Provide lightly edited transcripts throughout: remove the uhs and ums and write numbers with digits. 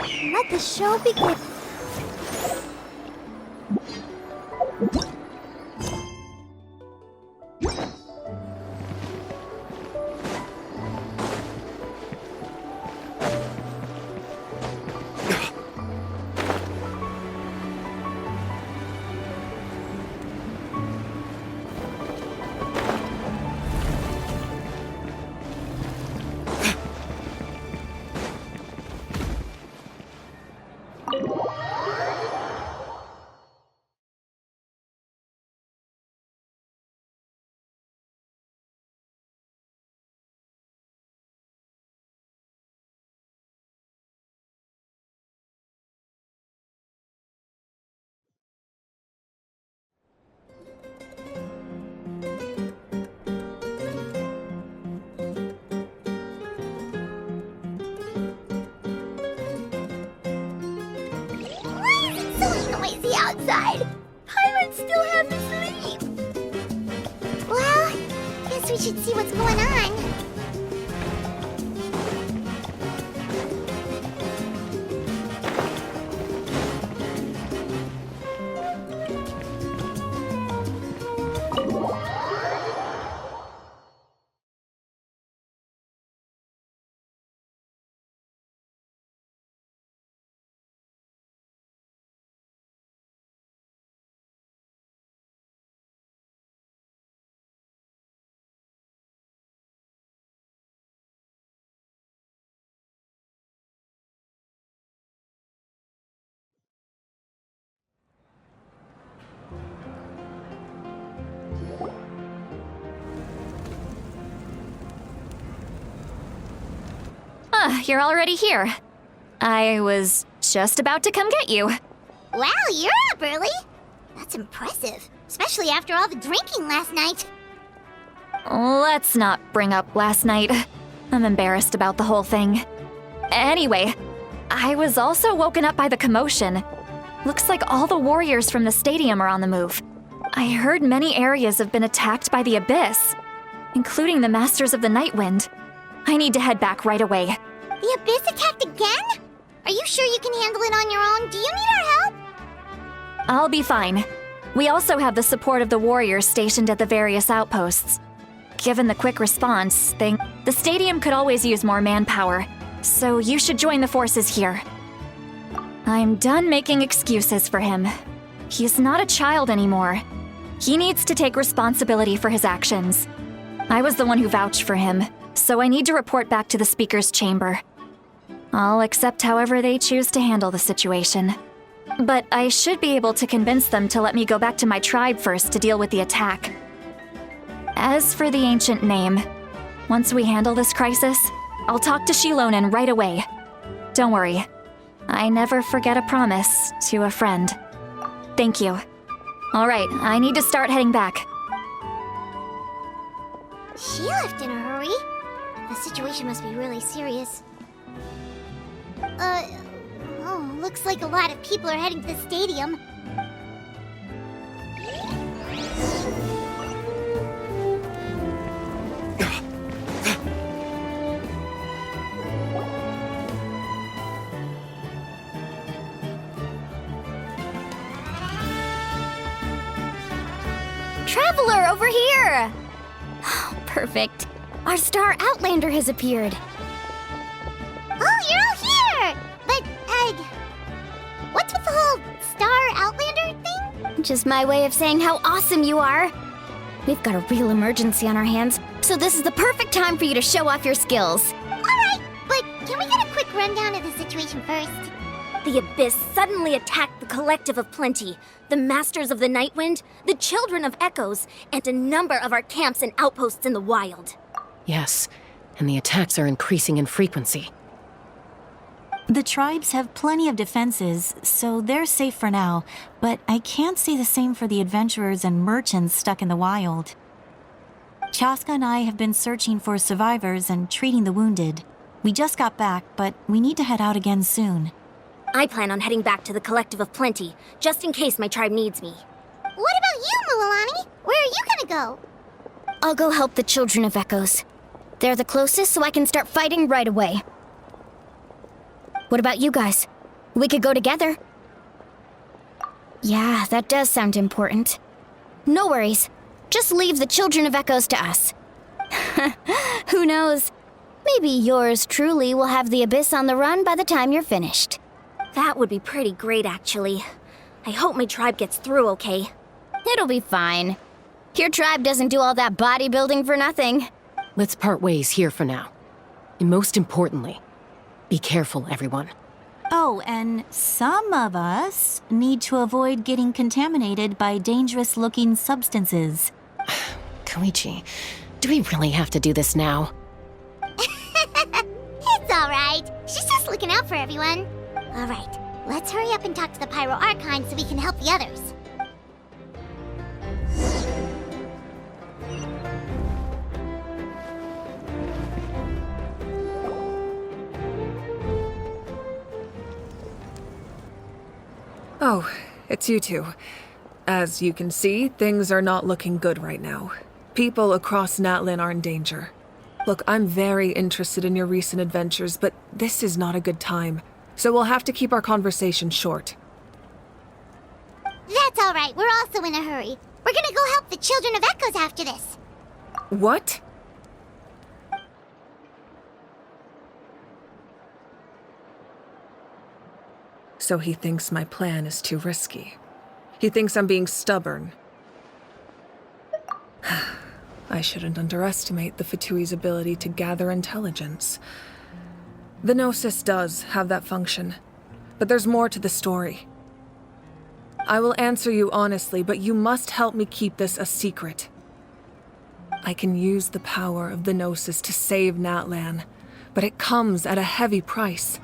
Let the show begin. Outside. I would still have to sleep. Well, guess we should see what's going on. You're already here. I was just about to come get you. Wow, you're up early. That's impressive, especially after all the drinking last night. Let's not bring up last night. I'm embarrassed about the whole thing. Anyway, I was also woken up by the commotion. Looks like all the warriors from the stadium are on the move. I heard many areas have been attacked by the Abyss, including the Masters of the Nightwind. I need to head back right away. The Abyss attacked again? Are you sure you can handle it on your own? Do you need our help? I'll be fine. We also have the support of the warriors stationed at the various outposts. Given the quick response thing, the stadium could always use more manpower, so you should join the forces here. I'm done making excuses for him. He's not a child anymore. He needs to take responsibility for his actions. I was the one who vouched for him, so I need to report back to the Speaker's chamber. I'll accept however they choose to handle the situation. But I should be able to convince them to let me go back to my tribe first to deal with the attack. As for the ancient name, once we handle this crisis, I'll talk to Shilonen right away. Don't worry, I never forget a promise to a friend. Thank you. All right, I need to start heading back. She left in a hurry. The situation must be really serious. Looks like a lot of people are heading to the stadium. Traveler, over here! Perfect. Our star Outlander has appeared. Oh, you're all here! But, what's with the whole Star Outlander thing? Just my way of saying how awesome you are. We've got a real emergency on our hands, so this is the perfect time for you to show off your skills. Alright, but can we get a quick rundown of the situation first? The Abyss suddenly attacked the Collective of Plenty, the Masters of the Nightwind, the Children of Echoes, and a number of our camps and outposts in the wild. Yes, and the attacks are increasing in frequency. The tribes have plenty of defenses, so they're safe for now, but I can't say the same for the adventurers and merchants stuck in the wild. Chaska and I have been searching for survivors and treating the wounded. We just got back, but we need to head out again soon. I plan on heading back to the Collective of Plenty, just in case my tribe needs me. What about you, Mualani? Where are you gonna go? I'll go help the Children of Echoes. They're the closest, so I can start fighting right away. What about you guys? We could go together. Yeah, that does sound important. No worries. Just leave the Children of Echoes to us. Who knows? Maybe yours truly will have the Abyss on the run by the time you're finished. That would be pretty great, actually. I hope my tribe gets through okay. It'll be fine. Your tribe doesn't do all that bodybuilding for nothing. Let's part ways here for now. And most importantly, be careful, everyone. Oh, and some of us need to avoid getting contaminated by dangerous-looking substances. Koichi, do we really have to do this now? It's alright. She's just looking out for everyone. Alright, let's hurry up and talk to the Pyro Archon so we can help the others. Oh, it's you two. As you can see, things are not looking good right now. People across Natlan are in danger. Look, I'm very interested in your recent adventures, but this is not a good time. So we'll have to keep our conversation short. That's alright, we're also in a hurry. We're gonna go help the Children of Echoes after this. What? So he thinks my plan is too risky. He thinks I'm being stubborn. I shouldn't underestimate the Fatui's ability to gather intelligence. The Gnosis does have that function, but there's more to the story. I will answer you honestly, but you must help me keep this a secret. I can use the power of the Gnosis to save Natlan, but it comes at a heavy price.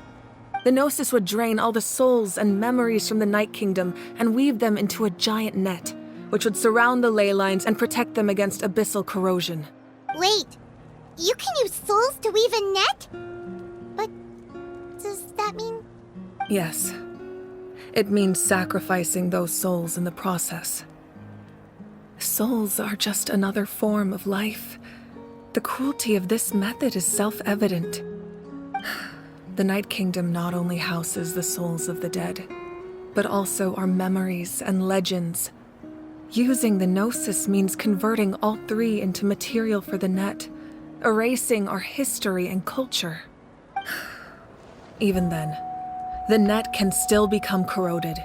The Gnosis would drain all the souls and memories from the Night Kingdom and weave them into a giant net, which would surround the ley lines and protect them against abyssal corrosion. Wait, you can use souls to weave a net? But does that mean... Yes. It means sacrificing those souls in the process. Souls are just another form of life. The cruelty of this method is self-evident. The Night Kingdom not only houses the souls of the dead, but also our memories and legends. Using the Gnosis means converting all three into material for the net, erasing our history and culture. Even then, the net can still become corroded.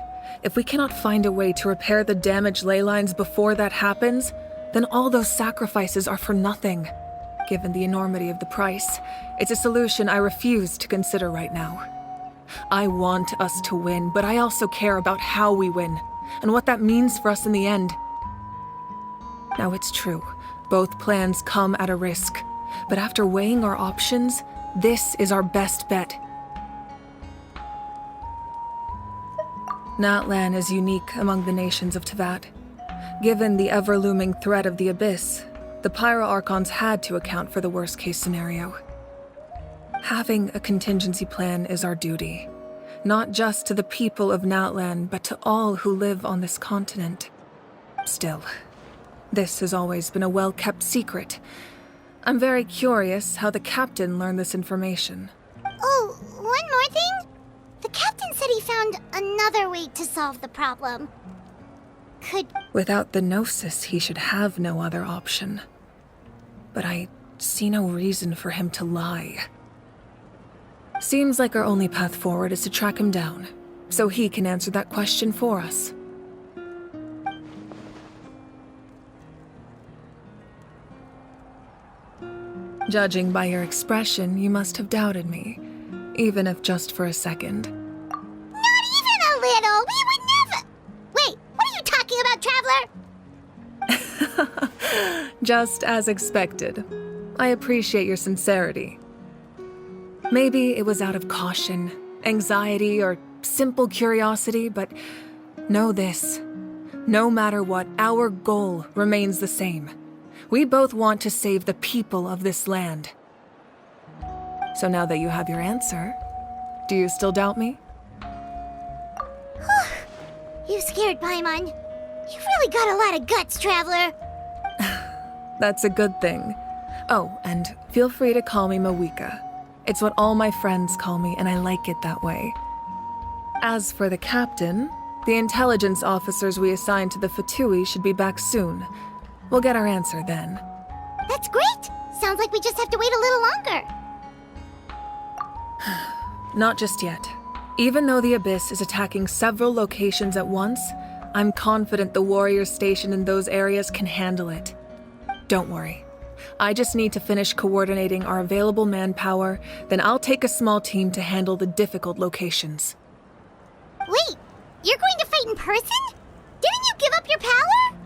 If we cannot find a way to repair the damaged ley lines before that happens, then all those sacrifices are for nothing. Given the enormity of the price, it's a solution I refuse to consider right now. I want us to win, but I also care about how we win, and what that means for us in the end. Now it's true, both plans come at a risk, but after weighing our options, this is our best bet. Natlan is unique among the nations of Teyvat. Given the ever-looming threat of the Abyss, the Pyro Archons had to account for the worst-case scenario. Having a contingency plan is our duty, not just to the people of Natlan, but to all who live on this continent. Still, this has always been a well-kept secret. I'm very curious how the captain learned this information. Oh, one more thing? The captain said he found another way to solve the problem. Without the Gnosis, he should have no other option. But I see no reason for him to lie. Seems like our only path forward is to track him down, so he can answer that question for us. Judging by your expression, you must have doubted me, even if just for a second. Not even a little! We would never... Wait, what are you talking about, Traveler? Just as expected. I appreciate your sincerity. Maybe it was out of caution, anxiety, or simple curiosity, but know this. No matter what, our goal remains the same. We both want to save the people of this land. So now that you have your answer, do you still doubt me? You scared Paimon. You really got a lot of guts, Traveler. That's a good thing. Oh, and feel free to call me Mawika. It's what all my friends call me, and I like it that way. As for the captain, the intelligence officers we assigned to the Fatui should be back soon. We'll get our answer then. That's great! Sounds like we just have to wait a little longer. Not just yet. Even though the Abyss is attacking several locations at once, I'm confident the warriors stationed in those areas can handle it. Don't worry. I just need to finish coordinating our available manpower, then I'll take a small team to handle the difficult locations. Wait, you're going to fight in person? Didn't you give up your power?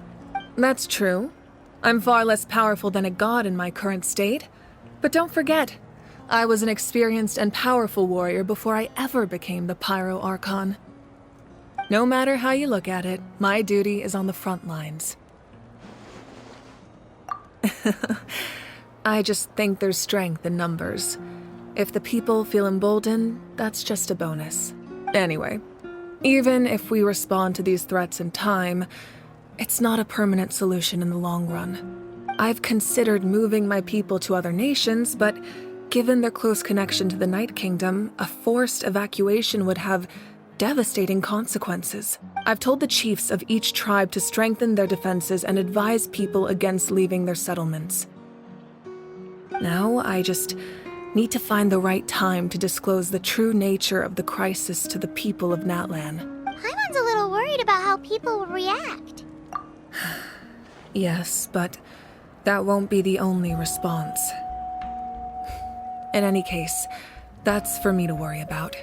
That's true. I'm far less powerful than a god in my current state. But don't forget, I was an experienced and powerful warrior before I ever became the Pyro Archon. No matter how you look at it, my duty is on the front lines. I just think there's strength in numbers. If the people feel emboldened, that's just a bonus. Anyway, even if we respond to these threats in time, it's not a permanent solution in the long run. I've considered moving my people to other nations, but given their close connection to the Night Kingdom, a forced evacuation would have devastating consequences. I've told the chiefs of each tribe to strengthen their defenses and advise people against leaving their settlements. Now, I just need to find the right time to disclose the true nature of the crisis to the people of Natlan. Paimon's a little worried about how people will react. Yes, but that won't be the only response. In any case, that's for me to worry about.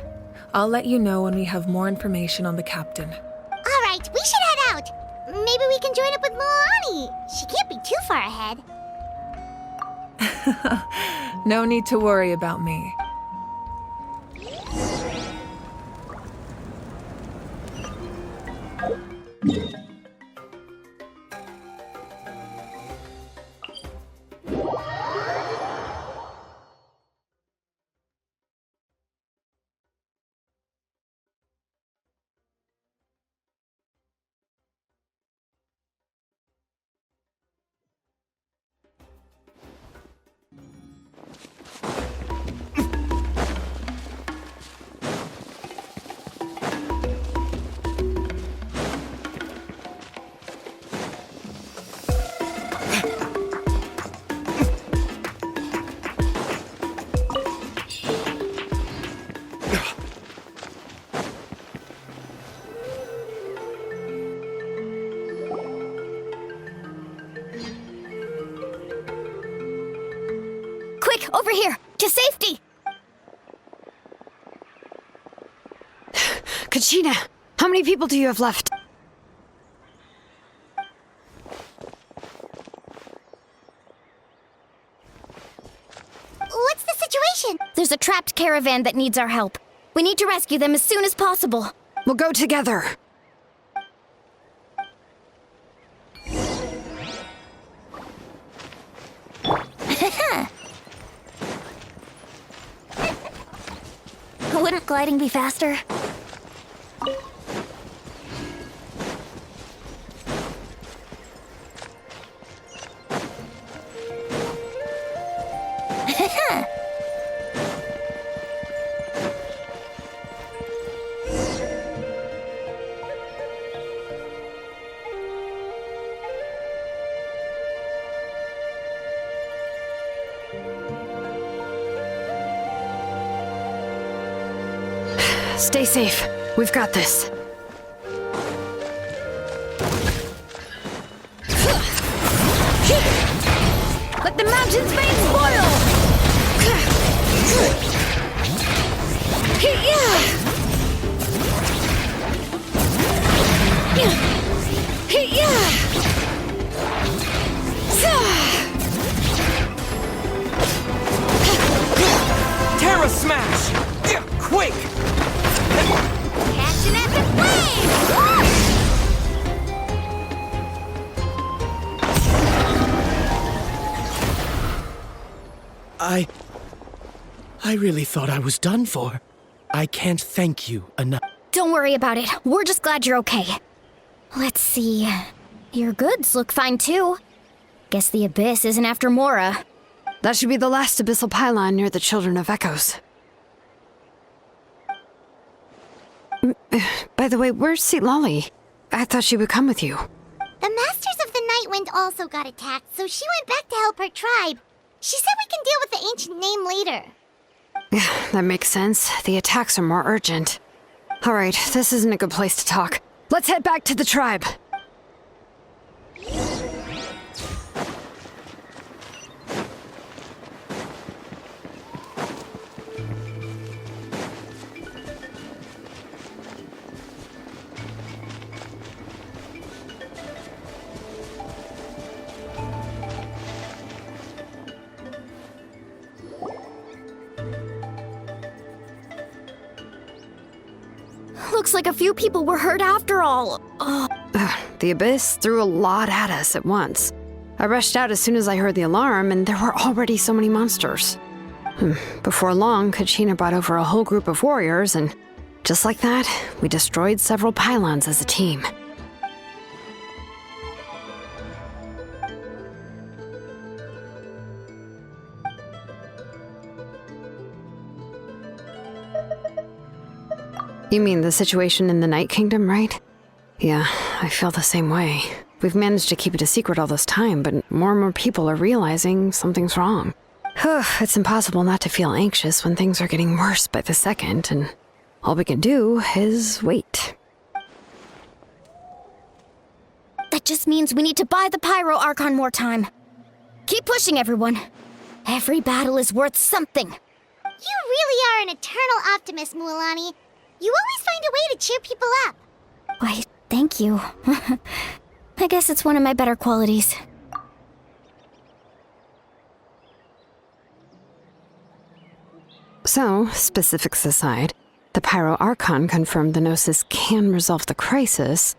I'll let you know when we have more information on the captain. All right, we should head out. Maybe we can join up with Moani. She can't be too far ahead. No need to worry about me. Over here, to safety! Kachina, how many people do you have left? What's the situation? There's a trapped caravan that needs our help. We need to rescue them as soon as possible. We'll go together. Wouldn't gliding be faster? Stay safe. We've got this. Let the mountain's veins boil! Terra Smash! Quick! Catch an epic flame! I really thought I was done for. I can't thank you enough. Don't worry about it. We're just glad you're okay. Let's see. Your goods look fine too. Guess the Abyss isn't after Mora. That should be the last abyssal pylon near the Children of Echoes. By the way, where's Lolly? I thought she would come with you. The Masters of the Nightwind also got attacked, so she went back to help her tribe. She said we can deal with the ancient name later. Yeah, that makes sense. The attacks are more urgent. Alright, this isn't a good place to talk. Let's head back to the tribe. Looks like a few people were hurt after all. Oh. The Abyss threw a lot at us at once. I rushed out as soon as I heard the alarm, and there were already so many monsters. Before long, Kachina brought over a whole group of warriors, and just like that, we destroyed several pylons as a team. You mean the situation in the Night Kingdom, right? Yeah, I feel the same way. We've managed to keep it a secret all this time, but more and more people are realizing something's wrong. It's impossible not to feel anxious when things are getting worse by the second, and all we can do is wait. That just means we need to buy the Pyro Archon more time. Keep pushing, everyone. Every battle is worth something. You really are an eternal optimist, Mualani. You always find a way to cheer people up. Why, thank you. I guess it's one of my better qualities. So, specifics aside, the Pyro Archon confirmed the Gnosis can resolve the crisis,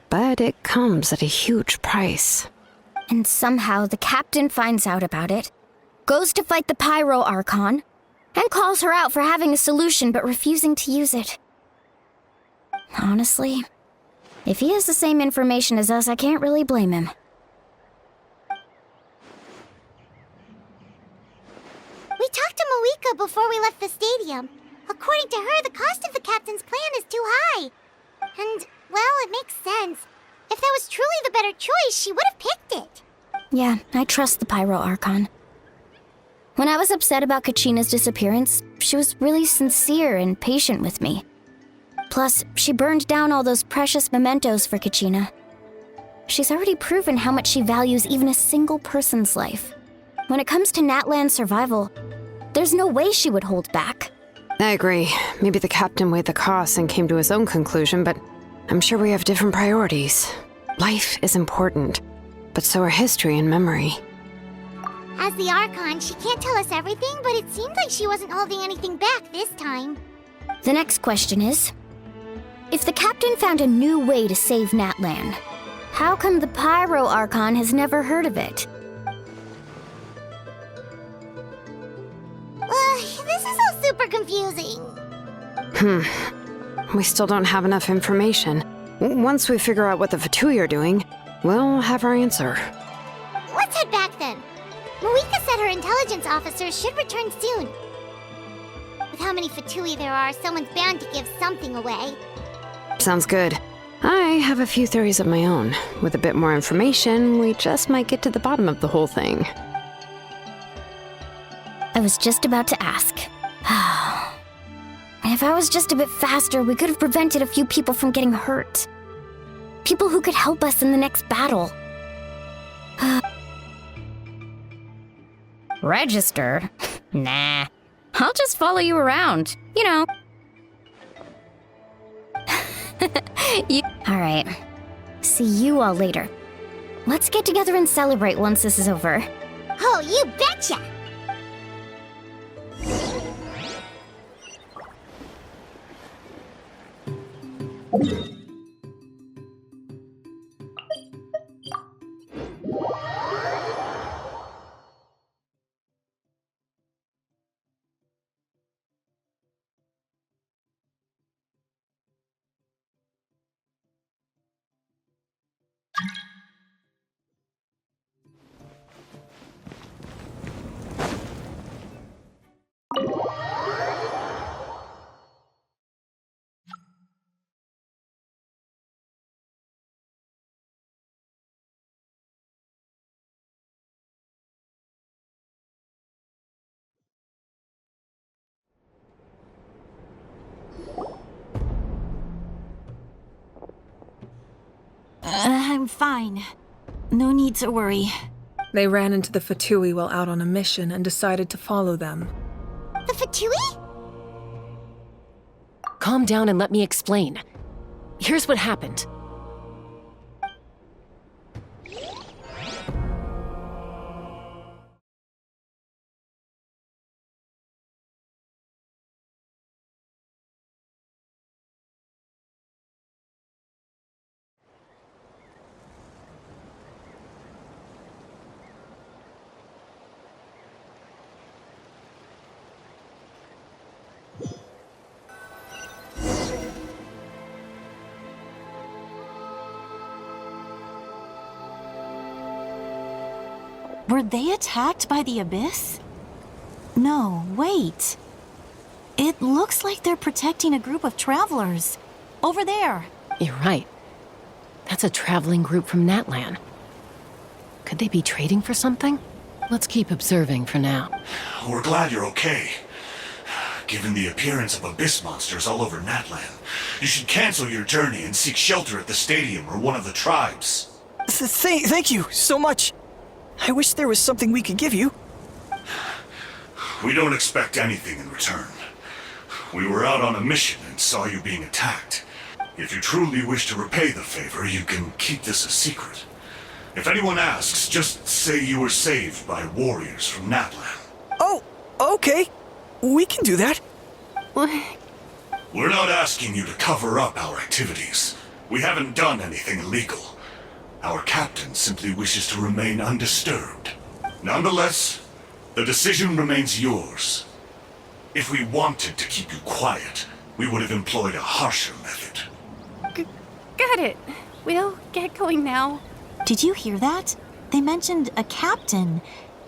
but it comes at a huge price. And somehow the captain finds out about it, goes to fight the Pyro Archon, and calls her out for having a solution but refusing to use it. Honestly, if he has the same information as us, I can't really blame him. We talked to Moika before we left the stadium. According to her, the cost of the captain's plan is too high. And, well, it makes sense. If that was truly the better choice, she would have picked it. Yeah, I trust the Pyro Archon. When I was upset about Kachina's disappearance, she was really sincere and patient with me. Plus, she burned down all those precious mementos for Kachina. She's already proven how much she values even a single person's life. When it comes to Natlan's survival, there's no way she would hold back. I agree. Maybe the captain weighed the costs and came to his own conclusion, but I'm sure we have different priorities. Life is important, but so are history and memory. As the Archon, she can't tell us everything, but it seemed like she wasn't holding anything back this time. The next question is, if the captain found a new way to save Natlan, how come the Pyro Archon has never heard of it? This is all super confusing. We still don't have enough information. Once we figure out what the Fatui are doing, we'll have our answer. Let's head back then. Moika said her intelligence officers should return soon. With how many Fatui there are, someone's bound to give something away. Sounds good. I have a few theories of my own. With a bit more information, we just might get to the bottom of the whole thing. I was just about to ask. If I was just a bit faster, we could have prevented a few people from getting hurt. People who could help us in the next battle. Register? Nah. I'll just follow you around. You know. Alright. See you all later. Let's get together and celebrate once this is over. Oh, you betcha! I'm fine. No need to worry. They ran into the Fatui while out on a mission and decided to follow them. The Fatui? Calm down and let me explain. Here's what happened. Were they attacked by the Abyss? No, wait. It looks like they're protecting a group of travelers. Over there. You're right. That's a traveling group from Natlan. Could they be trading for something? Let's keep observing for now. We're glad you're okay. Given the appearance of abyss monsters all over Natlan, you should cancel your journey and seek shelter at the stadium or one of the tribes. Thank you so much. I wish there was something we could give you. We don't expect anything in return. We were out on a mission and saw you being attacked. If you truly wish to repay the favor, you can keep this a secret. If anyone asks, just say you were saved by warriors from Natlan. Oh, okay. We can do that. We're not asking you to cover up our activities. We haven't done anything illegal. Our captain simply wishes to remain undisturbed. Nonetheless, the decision remains yours. If we wanted to keep you quiet, we would have employed a harsher method. Got it. We'll get going now. Did you hear that? They mentioned a captain.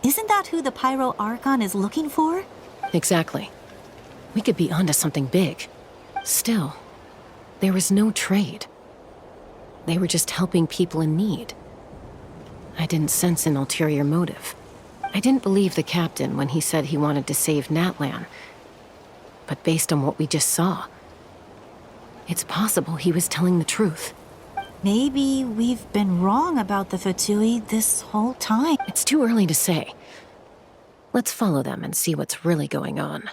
Isn't that who the Pyro Archon is looking for? Exactly. We could be onto something big. Still, there was no trade. They were just helping people in need. I didn't sense an ulterior motive. I didn't believe the captain when he said he wanted to save Natlan. But based on what we just saw, it's possible he was telling the truth. Maybe we've been wrong about the Fatui this whole time. It's too early to say. Let's follow them and see what's really going on.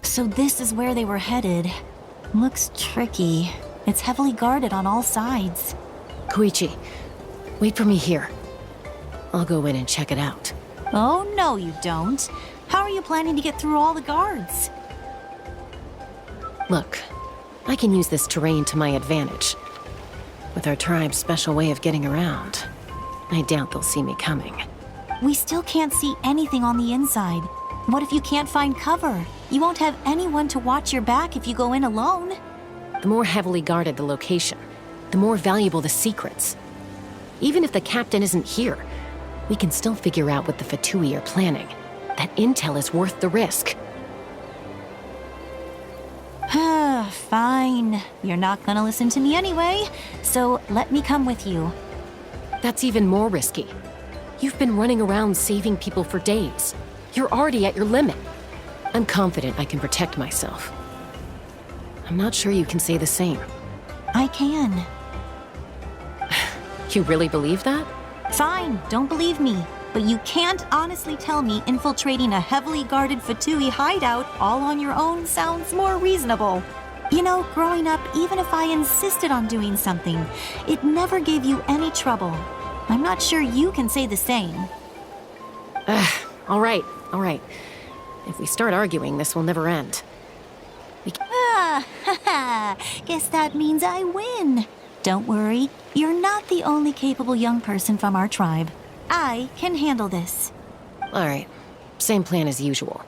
So this is where they were headed. Looks tricky. It's heavily guarded on all sides. Koichi, wait for me here. I'll go in and check it out. Oh, no you don't. How are you planning to get through all the guards? Look, I can use this terrain to my advantage. With our tribe's special way of getting around, I doubt they'll see me coming. We still can't see anything on the inside. What if you can't find cover? You won't have anyone to watch your back if you go in alone. The more heavily guarded the location, the more valuable the secrets. Even if the captain isn't here, we can still figure out what the Fatui are planning. That intel is worth the risk. Fine. You're not gonna listen to me anyway, so let me come with you. That's even more risky. You've been running around saving people for days. You're already at your limit. I'm confident I can protect myself. I'm not sure you can say the same. I can. You really believe that? Fine, don't believe me. But you can't honestly tell me infiltrating a heavily guarded Fatui hideout all on your own sounds more reasonable. You know, growing up, even if I insisted on doing something, it never gave you any trouble. I'm not sure you can say the same. All right. If we start arguing, this will never end. Guess that means I win. Don't worry, you're not the only capable young person from our tribe. I can handle this. All right, same plan as usual.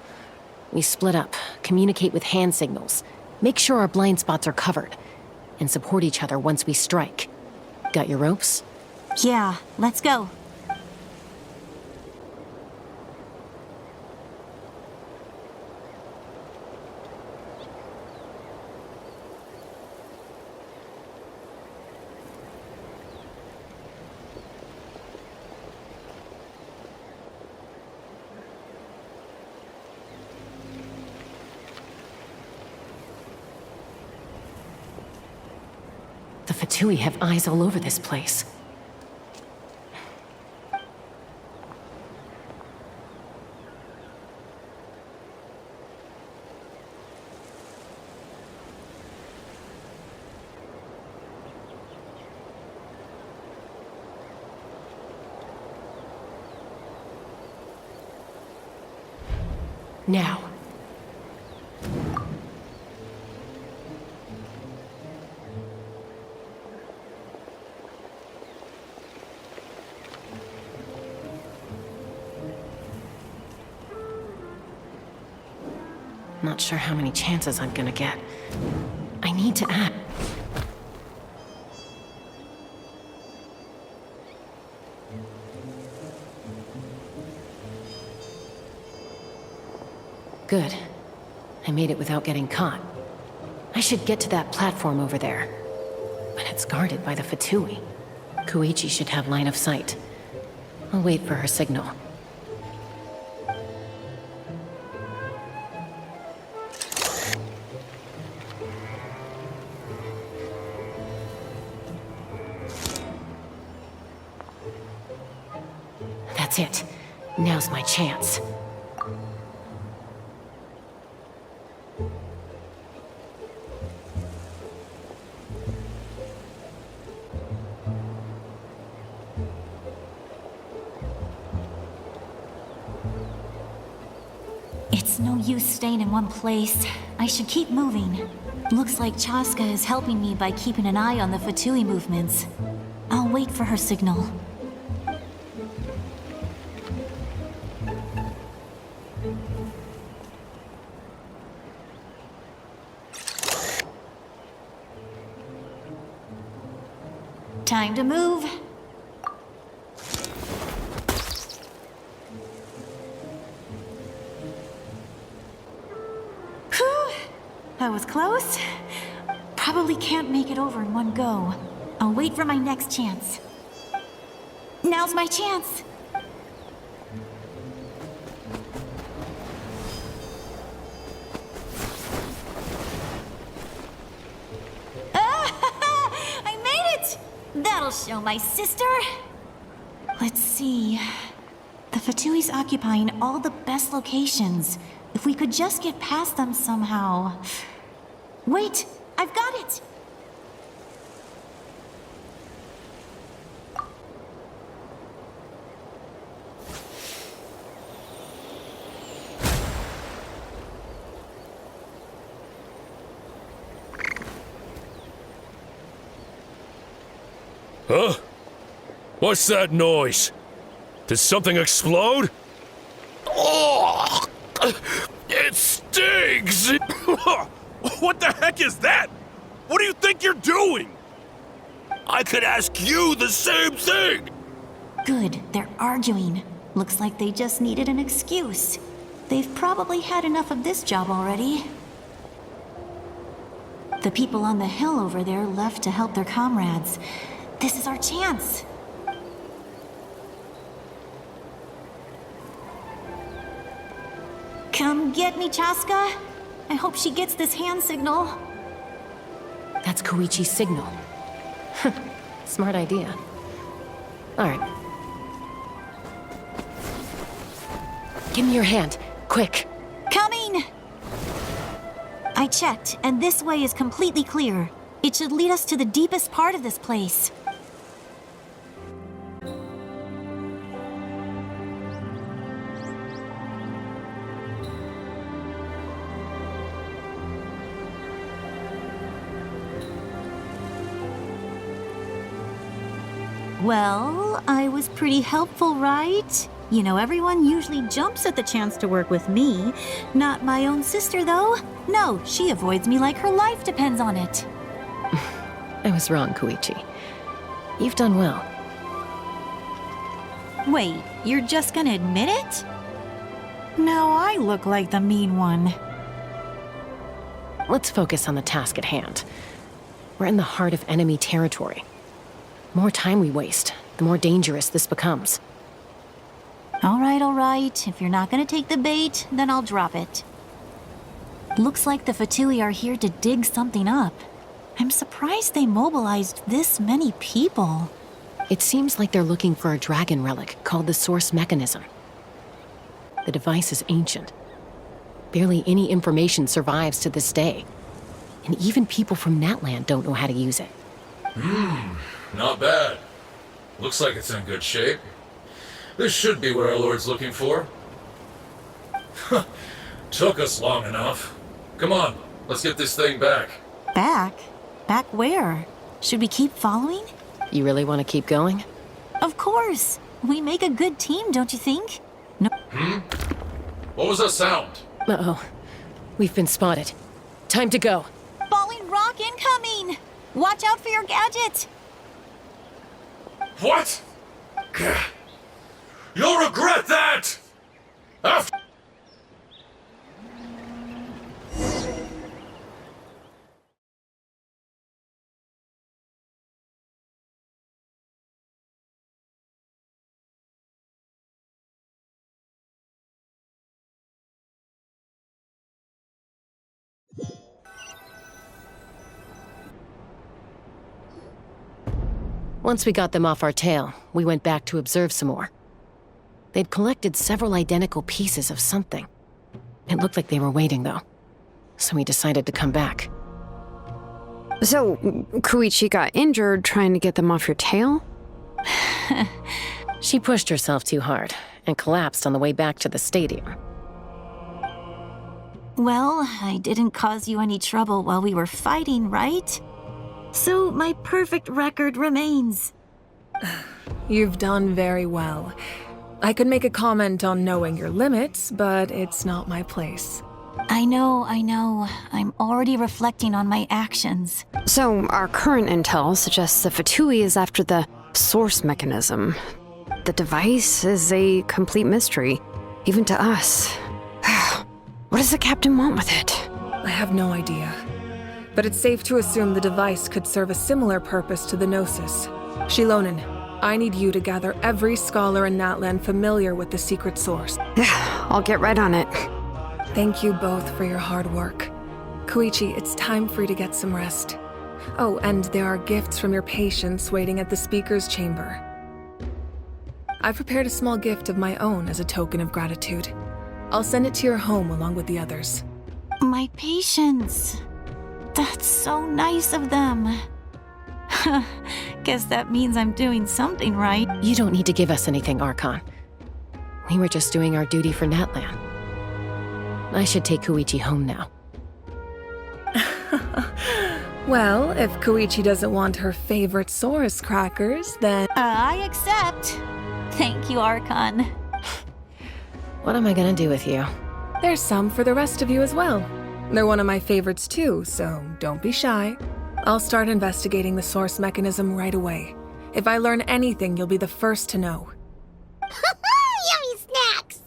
We split up, communicate with hand signals, make sure our blind spots are covered, and support each other once we strike. Got your ropes? Yeah, let's go. Fatui have eyes all over this place. Now. Not sure how many chances I'm gonna get. I need to act. Good. I made it without getting caught. I should get to that platform over there. But it's guarded by the Fatui. Koichi should have line of sight. I'll wait for her signal. That's it. Now's my chance. It's no use staying in one place. I should keep moving. Looks like Chaska is helping me by keeping an eye on the Fatui movements. I'll wait for her signal. Time to move. Whew, that was close. Probably can't make it over in one go. I'll wait for my next chance. Now's my chance. That'll show my sister. Let's see. The Fatui's occupying all the best locations. If we could just get past them somehow. Wait, I've got it! Huh? What's that noise? Did something explode? Oh! It stings! What the heck is that? What do you think you're doing? I could ask you the same thing! Good, they're arguing. Looks like they just needed an excuse. They've probably had enough of this job already. The people on the hill over there left to help their comrades. This is our chance. Come get me, Chaska. I hope she gets this hand signal. That's Koichi's signal. Smart idea. All right. Give me your hand, quick. Coming! I checked, and this way is completely clear. It should lead us to the deepest part of this place. Well, I was pretty helpful, right? You know, everyone usually jumps at the chance to work with me. Not my own sister, though. No, she avoids me like her life depends on it. I was wrong, Koichi. You've done well. Wait, you're just gonna admit it? Now I look like the mean one. Let's focus on the task at hand. We're in the heart of enemy territory. The more time we waste, the more dangerous this becomes. All right. If you're not gonna take the bait, then I'll drop it. Looks like the Fatui are here to dig something up. I'm surprised they mobilized this many people. It seems like they're looking for a dragon relic called the Source Mechanism. The device is ancient. Barely any information survives to this day. And even people from Natlan don't know how to use it. Not bad. Looks like it's in good shape. This should be what our Lord's looking for. Took us long enough. Come on, let's get this thing back. Back? Back where? Should we keep following? You really want to keep going? Of course. We make a good team, don't you think? No. What was that sound? Uh-oh. We've been spotted. Time to go. Falling rock incoming! Watch out for your gadget! What? You'll regret that! After Once we got them off our tail, we went back to observe some more. They'd collected several identical pieces of something. It looked like they were waiting, though. So we decided to come back. So, Koichi got injured trying to get them off your tail? She pushed herself too hard and collapsed on the way back to the stadium. Well, I didn't cause you any trouble while we were fighting, right? So my perfect record remains. You've done very well. I could make a comment on knowing your limits, but it's not my place. I know. I'm already reflecting on my actions. So, our current intel suggests the Fatui is after the source mechanism. The device is a complete mystery, even to us. What does the captain want with it? I have no idea. But it's safe to assume the device could serve a similar purpose to the Gnosis. Shilonen, I need you to gather every scholar in Natlan familiar with the secret source. Yeah, I'll get right on it. Thank you both for your hard work. Koichi, it's time for you to get some rest. Oh, and there are gifts from your patients waiting at the speaker's chamber. I've prepared a small gift of my own as a token of gratitude. I'll send it to your home along with the others. My patients. That's so nice of them. Guess that means I'm doing something right. You don't need to give us anything, Archon. We were just doing our duty for Natlan. I should take Koichi home now. Well, if Koichi doesn't want her favorite Saurus crackers, then... I accept. Thank you, Archon. What am I gonna do with you? There's some for the rest of you as well. They're one of my favorites too, so don't be shy. I'll start investigating the source mechanism right away. If I learn anything, you'll be the first to know. Yummy snacks!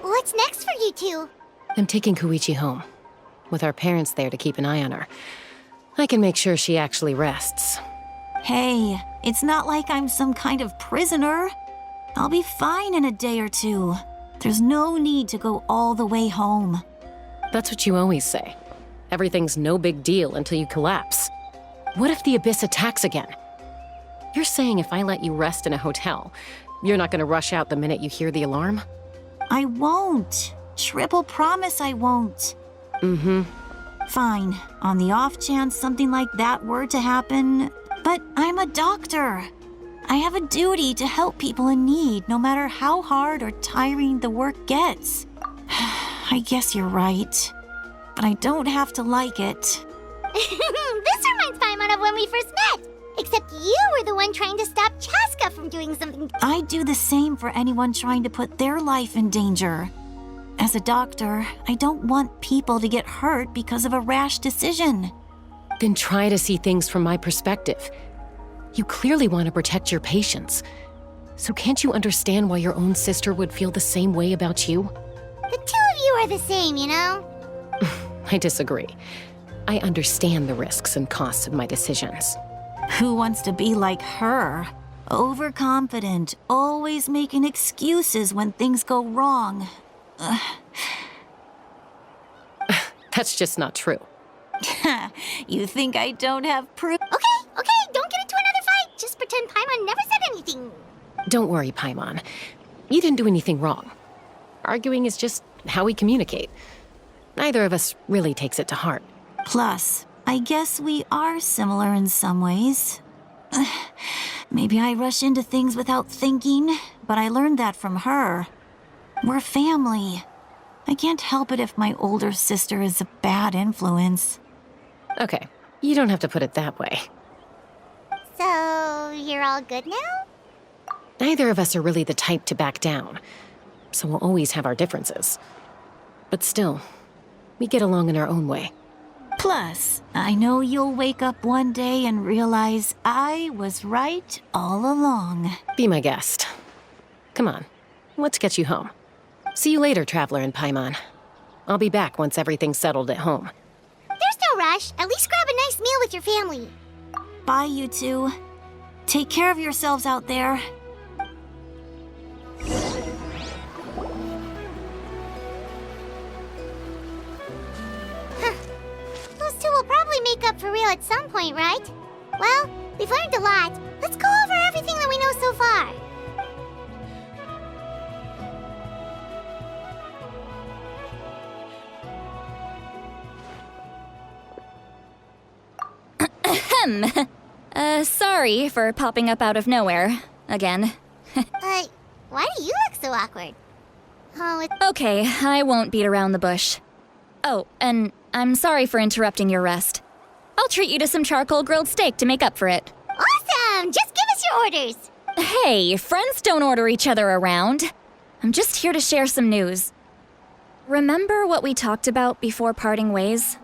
What's next for you two? I'm taking Koichi home. With our parents there to keep an eye on her, I can make sure she actually rests. Hey, it's not like I'm some kind of prisoner. I'll be fine in a day or two. There's no need to go all the way home. That's what you always say. Everything's no big deal until you collapse. What if the Abyss attacks again? You're saying if I let you rest in a hotel, you're not gonna rush out the minute you hear the alarm? I won't. Triple promise I won't. Mm-hmm. Fine. On the off chance something like that were to happen, but I'm a doctor. I have a duty to help people in need, no matter how hard or tiring the work gets. I guess you're right, but I don't have to like it. This reminds Paimon of when we first met. Except you were the one trying to stop Chaska from doing something. I'd do the same for anyone trying to put their life in danger. As a doctor, I don't want people to get hurt because of a rash decision. Then try to see things from my perspective. You clearly want to protect your patients. So can't you understand why your own sister would feel the same way about you? The two of you are the same, you know? I disagree. I understand the risks and costs of my decisions. Who wants to be like her? Overconfident, always making excuses when things go wrong. That's just not true. You think I don't have proof? Okay, don't get into another fight. Just pretend Paimon never said anything. Don't worry, Paimon. You didn't do anything wrong. Arguing is just how we communicate. Neither of us really takes it to heart. Plus, I guess we are similar in some ways. Maybe I rush into things without thinking, but I learned that from her. We're family. I can't help it if my older sister is a bad influence. Okay, you don't have to put it that way. So, you're all good now? Neither of us are really the type to back down, so we'll always have our differences. But still, we get along in our own way. Plus, I know you'll wake up one day and realize I was right all along. Be my guest. Come on, let's get you home. See you later, Traveler and Paimon. I'll be back once everything's settled at home. There's no rush. At least grab a nice meal with your family. Bye, you two. Take care of yourselves out there. Those two will probably make up for real at some point, right? Well, we've learned a lot. Let's go over everything that we know so far. Sorry for popping up out of nowhere. Again. Why do you look so awkward? Oh, it's... Okay, I won't beat around the bush. Oh, and I'm sorry for interrupting your rest. I'll treat you to some charcoal grilled steak to make up for it. Awesome! Just give us your orders! Hey, friends don't order each other around. I'm just here to share some news. Remember what we talked about before parting ways?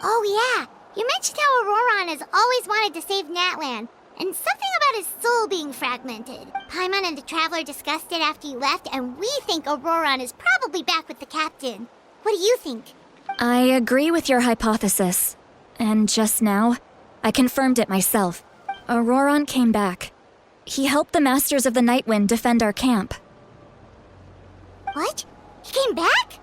Oh yeah, you mentioned how Auroron has always wanted to save Natlan, and something about his soul being fragmented. Paimon and the Traveler discussed it after you left, and we think Auroron is probably back with the Captain. What do you think? I agree with your hypothesis. And just now, I confirmed it myself. Auroron came back. He helped the Masters of the Nightwind defend our camp. What? He came back?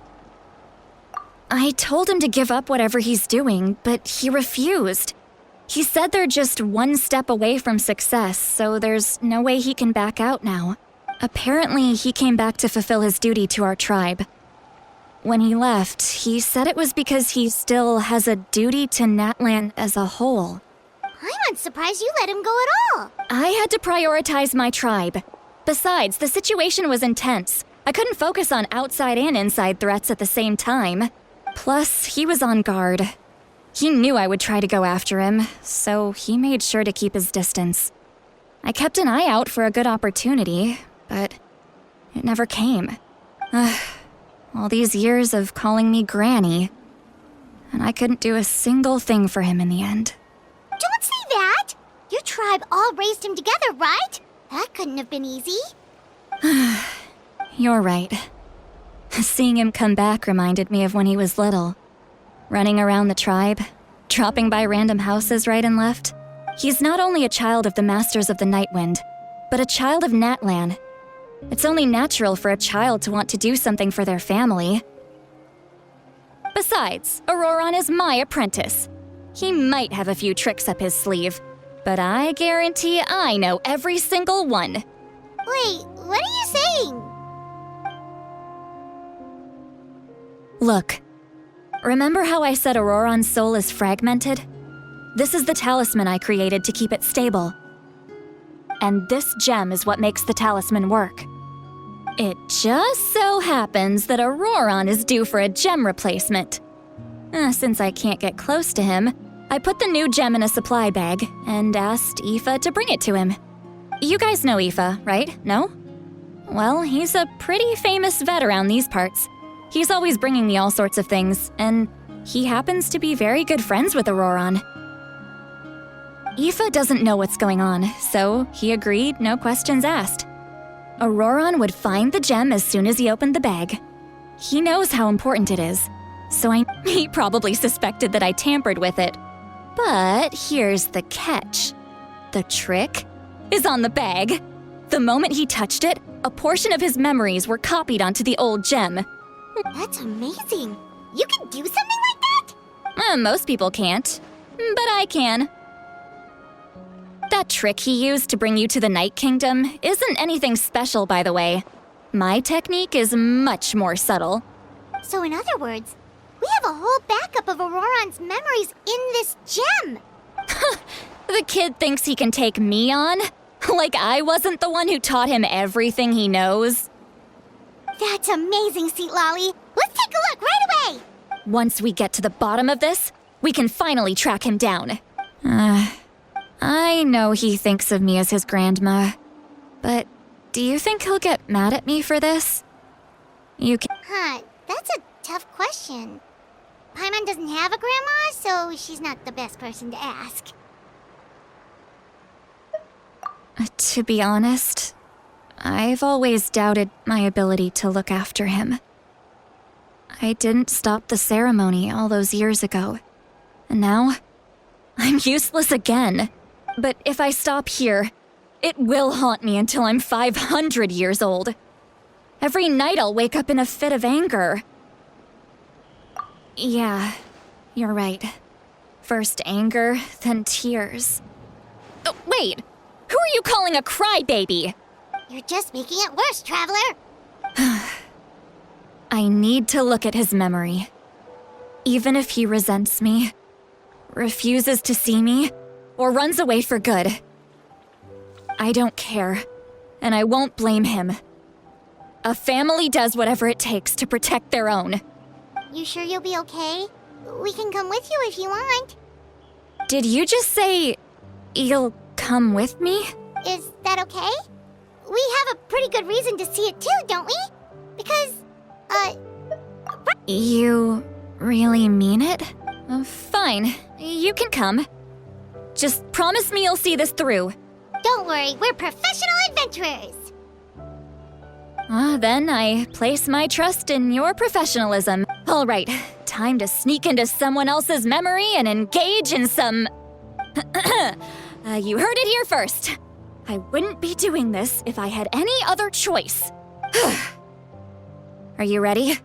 I told him to give up whatever he's doing, but he refused. He said they're just one step away from success, so there's no way he can back out now. Apparently, he came back to fulfill his duty to our tribe. When he left, he said it was because he still has a duty to Natlan as a whole. I'm surprised you let him go at all. I had to prioritize my tribe. Besides, the situation was intense. I couldn't focus on outside and inside threats at the same time. Plus, he was on guard. He knew I would try to go after him, so he made sure to keep his distance. I kept an eye out for a good opportunity, but it never came. All these years of calling me Granny, and I couldn't do a single thing for him in the end. Don't say that! Your tribe all raised him together, right? That couldn't have been easy. You're right. Seeing him come back reminded me of when he was little. Running around the tribe, dropping by random houses right and left. He's not only a child of the Masters of the Nightwind, but a child of Natlan. It's only natural for a child to want to do something for their family. Besides, Auroron is my apprentice. He might have a few tricks up his sleeve, but I guarantee I know every single one. Wait, what are you saying? Look, remember how I said Auroron's soul is fragmented? This is the talisman I created to keep it stable. And this gem is what makes the talisman work. It just so happens that Auroron is due for a gem replacement. Since I can't get close to him, I put the new gem in a supply bag and asked Aoife to bring it to him. You guys know Aoife, right? No? Well, he's a pretty famous vet around these parts. He's always bringing me all sorts of things, and he happens to be very good friends with Auroron. Aoife doesn't know what's going on, so he agreed, no questions asked. Auroron would find the gem as soon as he opened the bag. He knows how important it is, so he probably suspected that I tampered with it. But here's the catch. The trick is on the bag. The moment he touched it, a portion of his memories were copied onto the old gem. That's amazing. You can do something like that? Most people can't, but I can. That trick he used to bring you to the Night Kingdom isn't anything special, by the way. My technique is much more subtle. So in other words, we have a whole backup of Auroron's memories in this gem. The kid thinks he can take me on? Like I wasn't the one who taught him everything he knows? That's amazing, Seat Lolly. Let's take a look right away. Once we get to the bottom of this, we can finally track him down. I know he thinks of me as his grandma, but do you think he'll get mad at me for this? You can— That's a tough question. Paimon doesn't have a grandma, so she's not the best person to ask. To be honest, I've always doubted my ability to look after him. I didn't stop the ceremony all those years ago, and now I'm useless again. But if I stop here, it will haunt me until I'm 500 years old. Every night I'll wake up in a fit of anger. Yeah, you're right. First anger, then tears. Oh, wait! Who are you calling a crybaby? You're just making it worse, Traveler. I need to look at his memory. Even if he resents me, refuses to see me, or runs away for good. I don't care, and I won't blame him. A family does whatever it takes to protect their own. You sure you'll be okay? We can come with you if you want. Did you just say you'll come with me? Is that okay? We have a pretty good reason to see it too, don't we? Because, You really mean it? Fine, you can come. Just promise me you'll see this through. Don't worry, we're professional adventurers. Then I place my trust in your professionalism. All right, time to sneak into someone else's memory and engage in some... You heard it here first. I wouldn't be doing this if I had any other choice. Are you ready?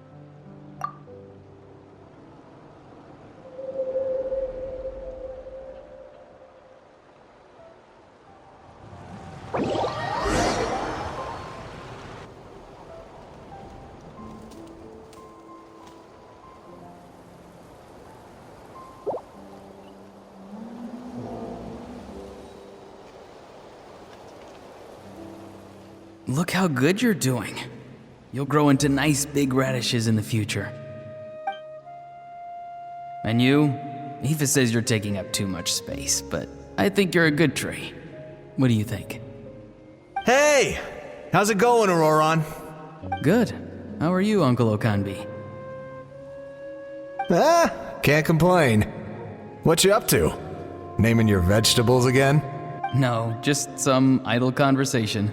Look how good you're doing. You'll grow into nice big radishes in the future. And you? Aoife says you're taking up too much space, but I think you're a good tree. What do you think? Hey! How's it going, Auroron? Good. How are you, Uncle Okanbi? Can't complain. What you up to? Naming your vegetables again? No, just some idle conversation.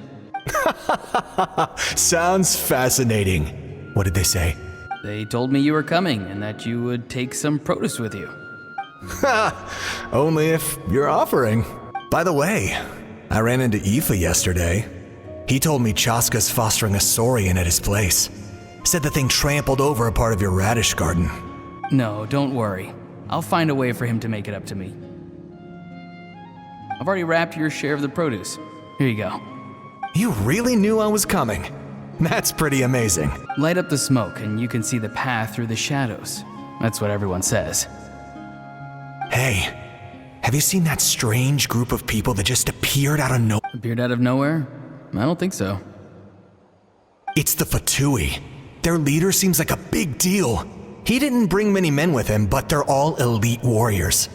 Sounds fascinating. What did they say? They told me you were coming and that you would take some produce with you. Only if you're offering. By the way, I ran into Aoife yesterday. He told me Chaska's fostering a saurian at his place. Said the thing trampled over a part of your radish garden. No, don't worry. I'll find a way for him to make it up to me. I've already wrapped your share of the produce. Here you go. You really knew I was coming. That's pretty amazing. Light up the smoke and you can see the path through the shadows. That's what everyone says. Hey, have you seen that strange group of people that just appeared out of nowhere? Appeared out of nowhere? I don't think so. It's the Fatui. Their leader seems like a big deal. He didn't bring many men with him, but they're all elite warriors.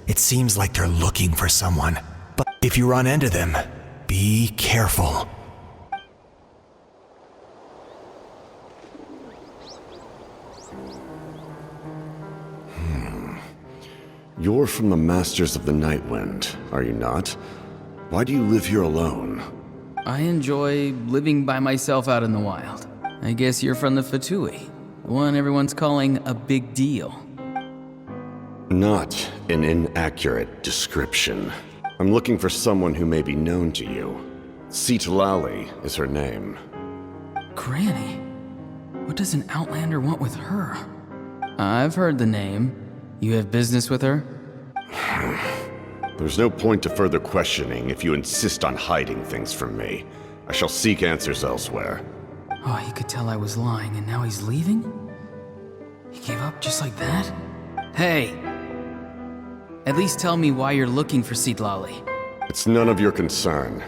It seems like they're looking for someone. But if you run into them, be careful. You're from the Masters of the Nightwind, are you not? Why do you live here alone? I enjoy living by myself out in the wild. I guess you're from the Fatui, the one everyone's calling a big deal. Not an inaccurate description. I'm looking for someone who may be known to you. Citlali is her name. Granny? What does an Outlander want with her? I've heard the name. You have business with her? There's no point to further questioning if you insist on hiding things from me. I shall seek answers elsewhere. Oh, he could tell I was lying and now he's leaving? He gave up just like that? Hey! At least tell me why you're looking for Citlali. It's none of your concern.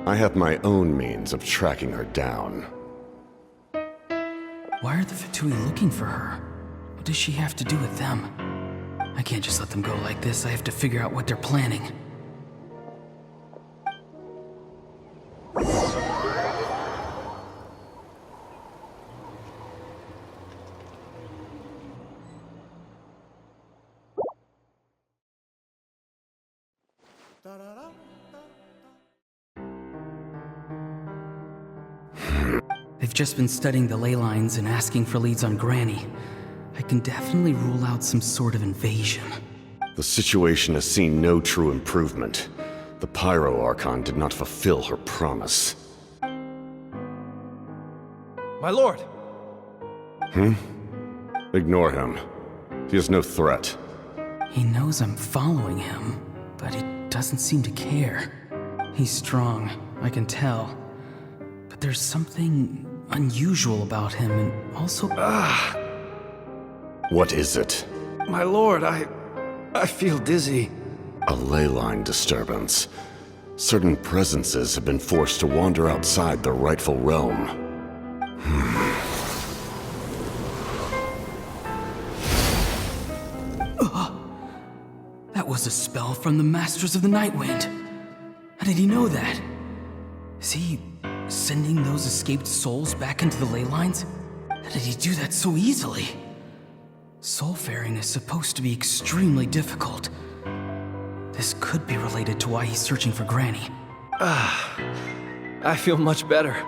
I have my own means of tracking her down. Why are the Fatui looking for her? What does she have to do with them? I can't just let them go like this. I have to figure out what they're planning. They've just been studying the ley lines and asking for leads on Granny. I can definitely rule out some sort of invasion. The situation has seen no true improvement. The Pyro Archon did not fulfill her promise. My lord! Ignore him. He is no threat. He knows I'm following him, but he doesn't seem to care. He's strong, I can tell. But there's something unusual about him and also... What is it? My lord, I feel dizzy. A ley line disturbance. Certain presences have been forced to wander outside their rightful realm. That was a spell from the Masters of the Nightwind. How did he know that? Is he sending those escaped souls back into the ley lines? How did he do that so easily? Soulfaring is supposed to be extremely difficult. This could be related to why he's searching for Granny. I feel much better.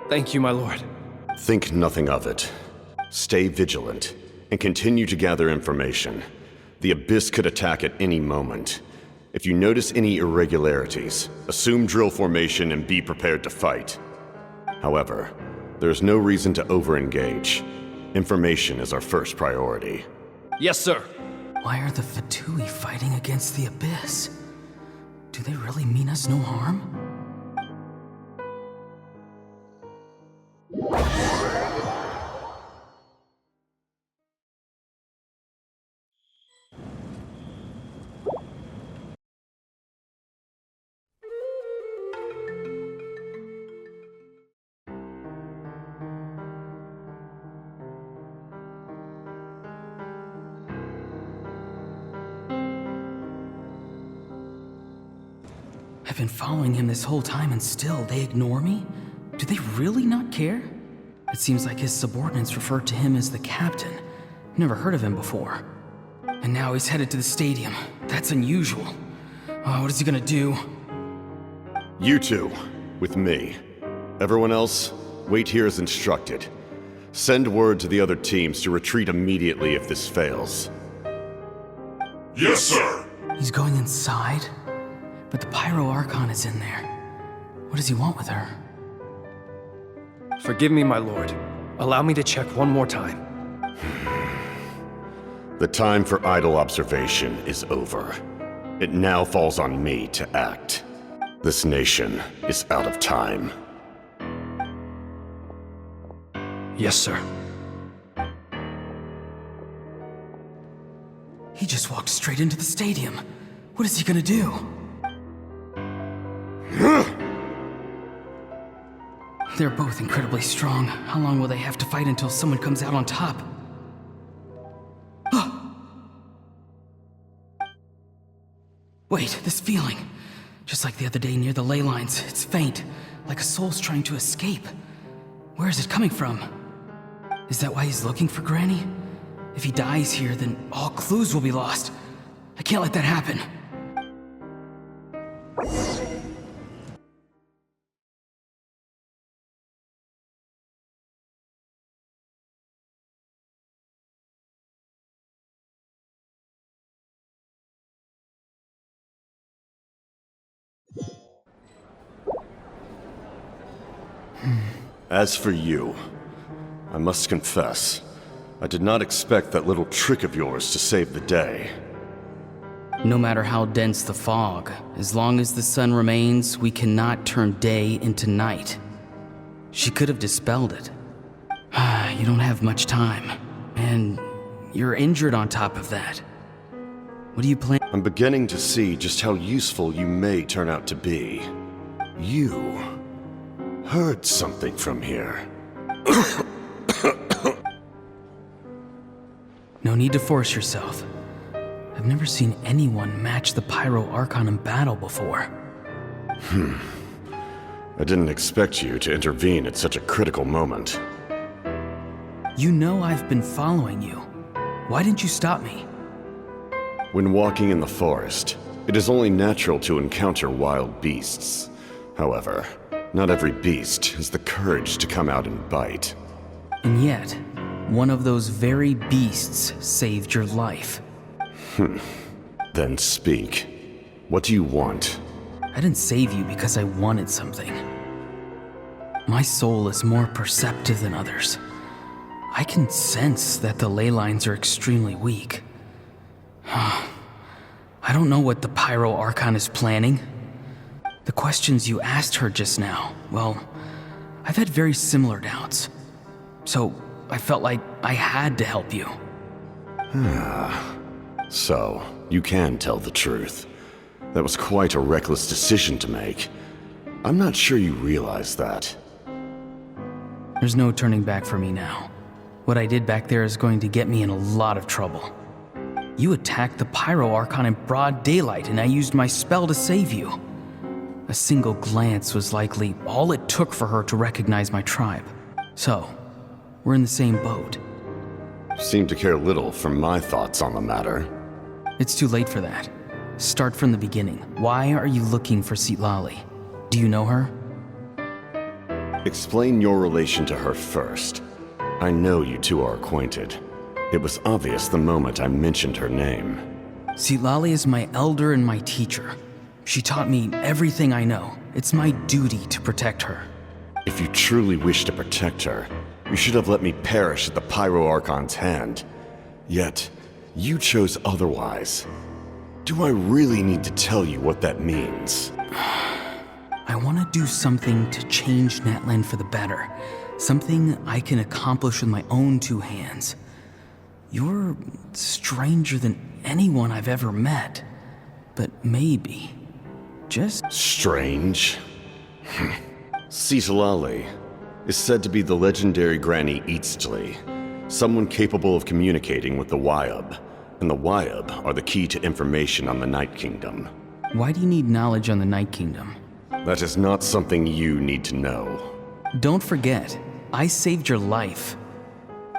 Thank you, my lord. Think nothing of it. Stay vigilant, and continue to gather information. The Abyss could attack at any moment. If you notice any irregularities, assume drill formation and be prepared to fight. However, there's no reason to over-engage. Information is our first priority. Yes, sir. Why are the Fatui fighting against the Abyss? Do they really mean us no harm? I've been following him this whole time and still they ignore me? Do they really not care? It seems like his subordinates referred to him as the captain. Never heard of him before. And now he's headed to the stadium. That's unusual. Oh, what is he gonna do? You two, with me. Everyone else, wait here as instructed. Send word to the other teams to retreat immediately if this fails. Yes, sir! He's going inside? But the Pyro Archon is in there. What does he want with her? Forgive me, my lord. Allow me to check one more time. The time for idle observation is over. It now falls on me to act. This nation is out of time. Yes, sir. He just walked straight into the stadium. What is he gonna do? They're both incredibly strong. How long will they have to fight until someone comes out on top? Wait, this feeling. Just like the other day near the ley lines, it's faint, like a soul's trying to escape. Where is it coming from? Is that why he's looking for Granny? If he dies here, then all clues will be lost. I can't let that happen. As for you, I must confess, I did not expect that little trick of yours to save the day. No matter how dense the fog, as long as the sun remains, we cannot turn day into night. She could have dispelled it. You don't have much time, and you're injured on top of that. What do you plan? I'm beginning to see just how useful you may turn out to be. You heard something from here. No need to force yourself. I've never seen anyone match the Pyro Archon in battle before. I didn't expect you to intervene at such a critical moment. You know I've been following you. Why didn't you stop me? When walking in the forest, it is only natural to encounter wild beasts. However, not every beast has the courage to come out and bite. And yet, one of those very beasts saved your life. Then speak. What do you want? I didn't save you because I wanted something. My soul is more perceptive than others. I can sense that the ley lines are extremely weak. I don't know what the Pyro Archon is planning. The questions you asked her just now, well, I've had very similar doubts. So I felt like I had to help you. So, you can tell the truth. That was quite a reckless decision to make. I'm not sure you realize that. There's no turning back for me now. What I did back there is going to get me in a lot of trouble. You attacked the Pyro Archon in broad daylight, and I used my spell to save you. A single glance was likely all it took for her to recognize my tribe. So, we're in the same boat. Seem to care little for my thoughts on the matter. It's too late for that. Start from the beginning. Why are you looking for Citlali? Do you know her? Explain your relation to her first. I know you two are acquainted. It was obvious the moment I mentioned her name. Citlali is my elder and my teacher. She taught me everything I know. It's my duty to protect her. If you truly wish to protect her, you should have let me perish at the Pyro Archon's hand. Yet, you chose otherwise. Do I really need to tell you what that means? I want to do something to change Natlan for the better. Something I can accomplish with my own two hands. You're stranger than anyone I've ever met. But maybe, just... Strange? Citlali is said to be the legendary Granny Eastly, someone capable of communicating with the Wyub, and the Wyub are the key to information on the Night Kingdom. Why do you need knowledge on the Night Kingdom? That is not something you need to know. Don't forget, I saved your life.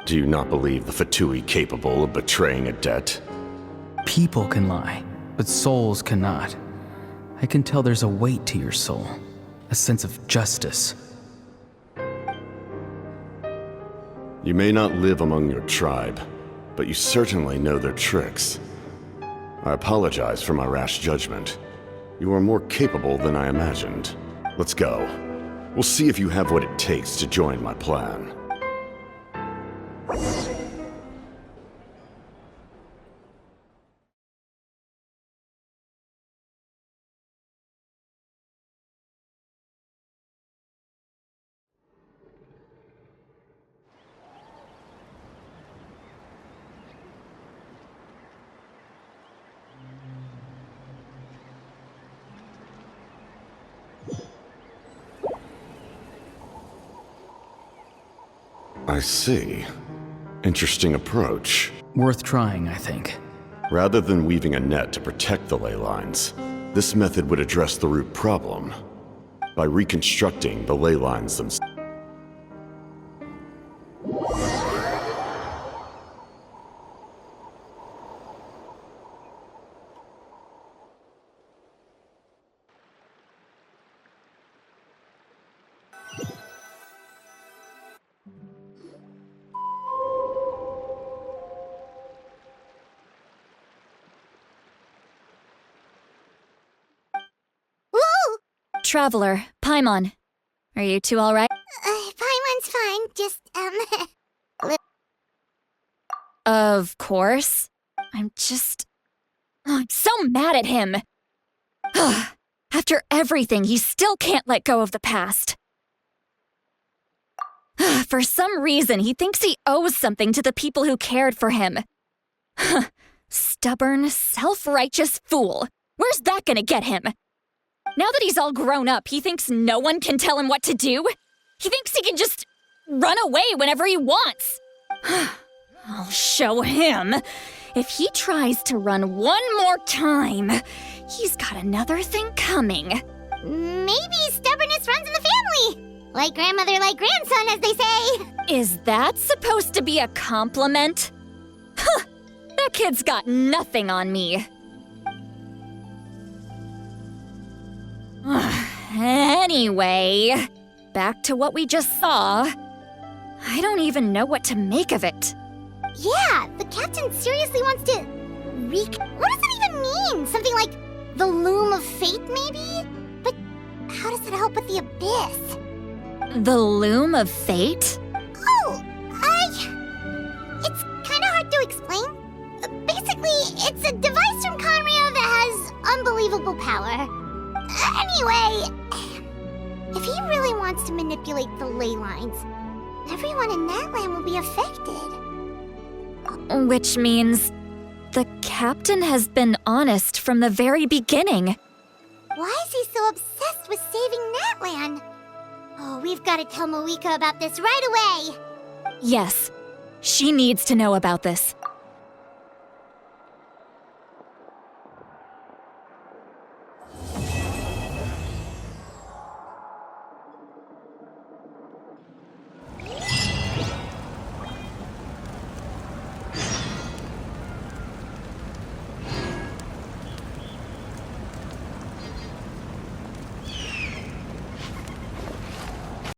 Do you not believe the Fatui capable of betraying a debt? People can lie, but souls cannot. I can tell there's a weight to your soul, a sense of justice. You may not live among your tribe, but you certainly know their tricks. I apologize for my rash judgment. You are more capable than I imagined. Let's go. We'll see if you have what it takes to join my plan. I see. Interesting approach. Worth trying, I think. Rather than weaving a net to protect the ley lines, this method would address the root problem by reconstructing the ley lines themselves. Traveler, Paimon. Are you two alright? Paimon's fine, just, Of course. I'm so mad at him. After everything, he still can't let go of the past. For some reason, he thinks he owes something to the people who cared for him. Stubborn, self-righteous fool. Where's that gonna get him? Now that he's all grown up, he thinks no one can tell him what to do? He thinks he can just run away whenever he wants. I'll show him. If he tries to run one more time, he's got another thing coming. Maybe stubbornness runs in the family. Like grandmother, like grandson, as they say. Is that supposed to be a compliment? That kid's got nothing on me. Anyway, back to what we just saw. I don't even know what to make of it. Yeah, the captain seriously wants to what does it even mean? Something like the loom of fate, maybe? But how does it help with the abyss? The loom of fate? Oh, it's kind of hard to explain. Basically, it's a device from Conrio that has unbelievable power. Anyway, if he really wants to manipulate the ley lines, everyone in Natlan will be affected. Which means the captain has been honest from the very beginning. Why is he so obsessed with saving Natlan? Oh, we've got to tell Moeka about this right away. Yes, she needs to know about this.